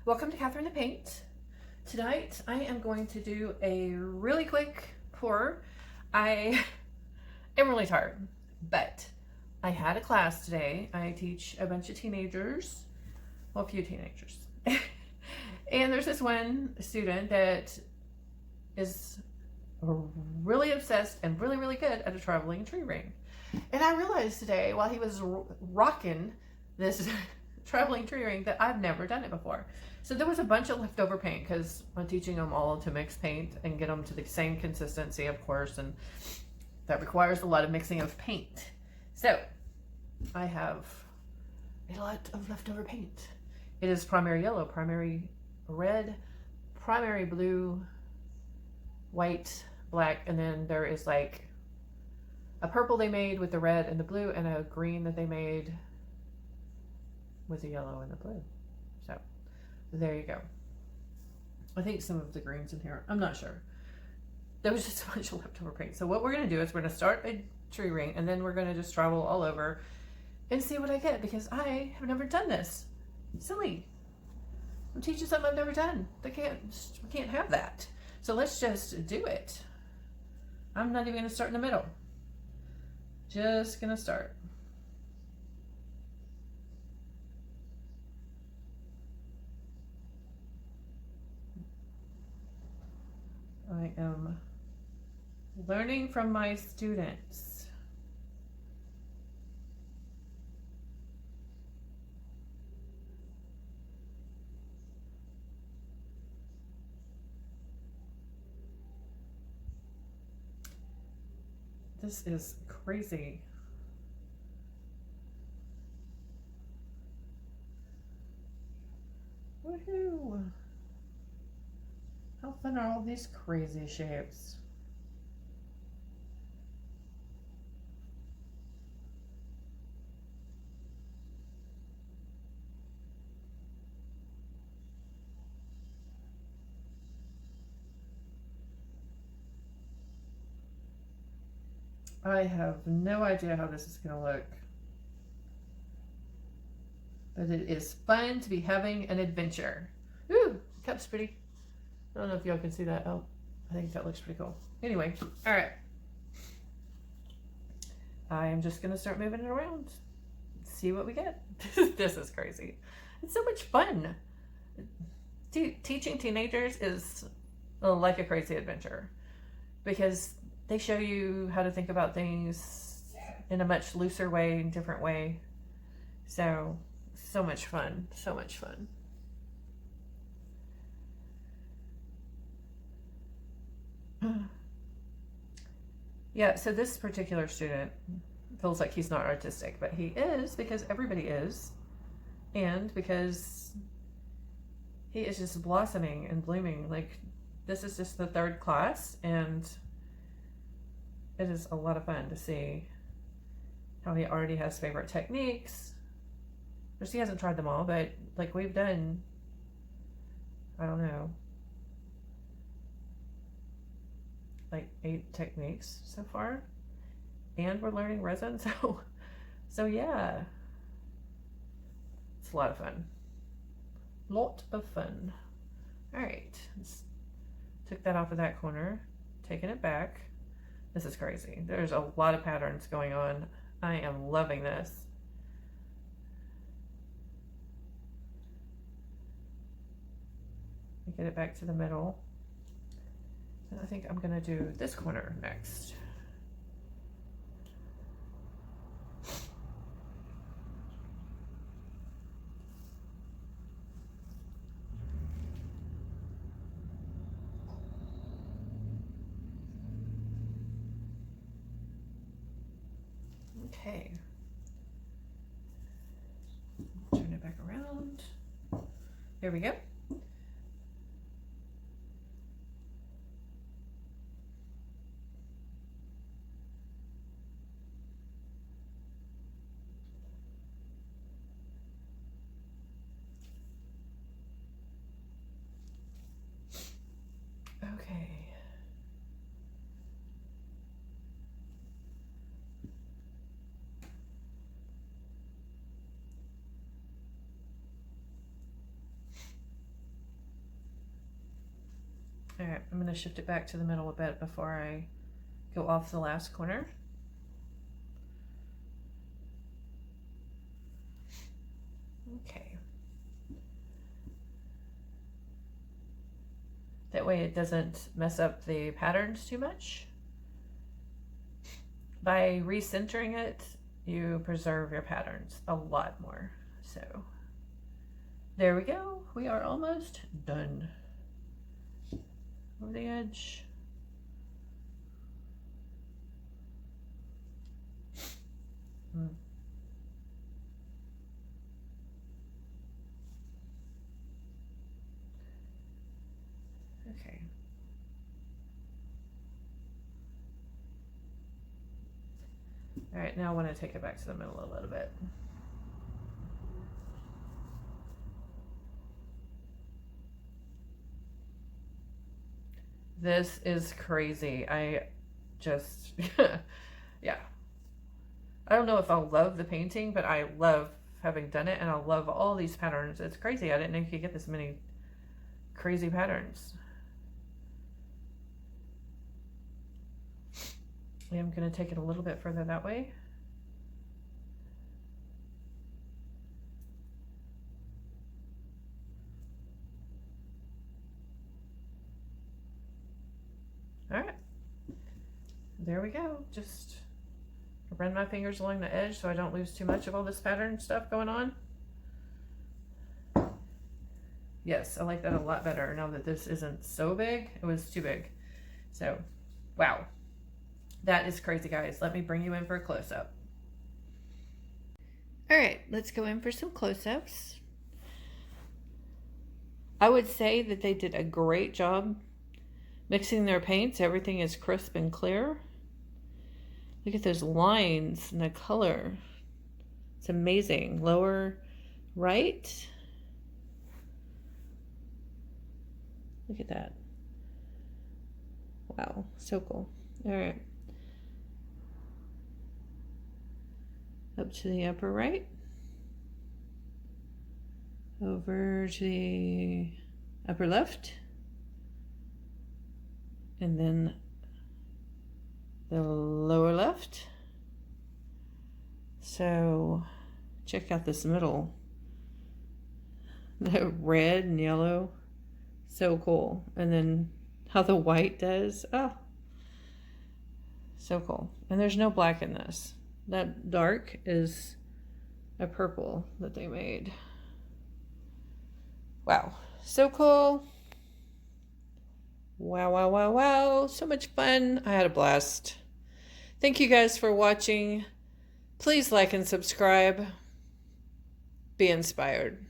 Welcome to Catherine the Paint. Tonight I am going to do a really quick pour. I am really tired, but I had a class today. I teach a bunch of teenagers, well, a few teenagers. And there's this one student that is really obsessed and really, really good at a traveling tree ring. And I realized today while he was rocking this traveling tree ring that I've never done it before. So there was a bunch of leftover paint because I'm teaching them all to mix paint and get them to the same consistency, of course, and that requires a lot of mixing of paint. So I have a lot of leftover paint. It is primary yellow, primary red, primary blue, white, black, and then there is like a purple they made with the red and the blue, and a green that they made with the yellow and the blue. So there you go. I think some of the greens in here, I'm not sure. There was just a bunch of leftover paint. So what we're going to do is we're going to start a tree ring, and then we're going to just travel all over and see what I get, because I have never done this. Silly. I'm teaching something I've never done. We can't have that. So let's just do it. I'm not even going to start in the middle. Just going to start. I am learning from my students. This is crazy. Woohoo! How fun are all these crazy shapes? I have no idea how this is going to look. But it is fun to be having an adventure. Ooh, cup's pretty. I don't know if y'all can see that. Oh, I think that looks pretty cool. Anyway, all right. I am just going to start moving it around. See what we get. This is crazy. It's so much fun. Teaching teenagers is like a crazy adventure because they show you how to think about things in a much looser way, different way. So much fun. So much fun. Yeah, so this particular student feels like he's not artistic, but he is, because everybody is, and because he is just blossoming and blooming. Like, this is just the third class, and it is a lot of fun to see how he already has favorite techniques. Of course, he hasn't tried them all, but like we've done, I don't know, like 8 techniques so far, and we're learning resin. So yeah, it's a lot of fun. Lot of fun. All right, took that off of that corner, taking it back. This is crazy. There's a lot of patterns going on. I am loving this. Get it back to the middle. And I think I'm gonna do this corner next. Okay. Turn it back around. There we go. Okay. All right, I'm going to shift it back to the middle a bit before I go off the last corner. Okay. That way it doesn't mess up the patterns too much. By recentering it, you preserve your patterns a lot more. So there we go. We are almost done. Over the edge. Okay. All right, now I want to take it back to the middle a little bit. This is crazy. I just, yeah. I don't know if I'll love the painting, but I love having done it, and I love all these patterns. It's crazy. I didn't know you could get this many crazy patterns. I'm going to take it a little bit further that way. All right, there we go. Just run my fingers along the edge so I don't lose too much of all this pattern stuff going on. Yes, I like that a lot better now that this isn't so big. It was too big. So, wow. That is crazy, guys. Let me bring you in for a close-up. All right, let's go in for some close-ups. I would say that they did a great job mixing their paints. Everything is crisp and clear. Look at those lines and the color. It's amazing. Lower right. Look at that. Wow, so cool. All right. Up to the upper right. Over to the upper left. And then the lower left. So check out this middle. The red and yellow. So cool. And then how the white does. Oh, so cool. And there's no black in this. That dark is a purple that they made. Wow. So cool. Wow, wow, wow, wow. So much fun. I had a blast. Thank you guys for watching. Please like and subscribe. Be inspired.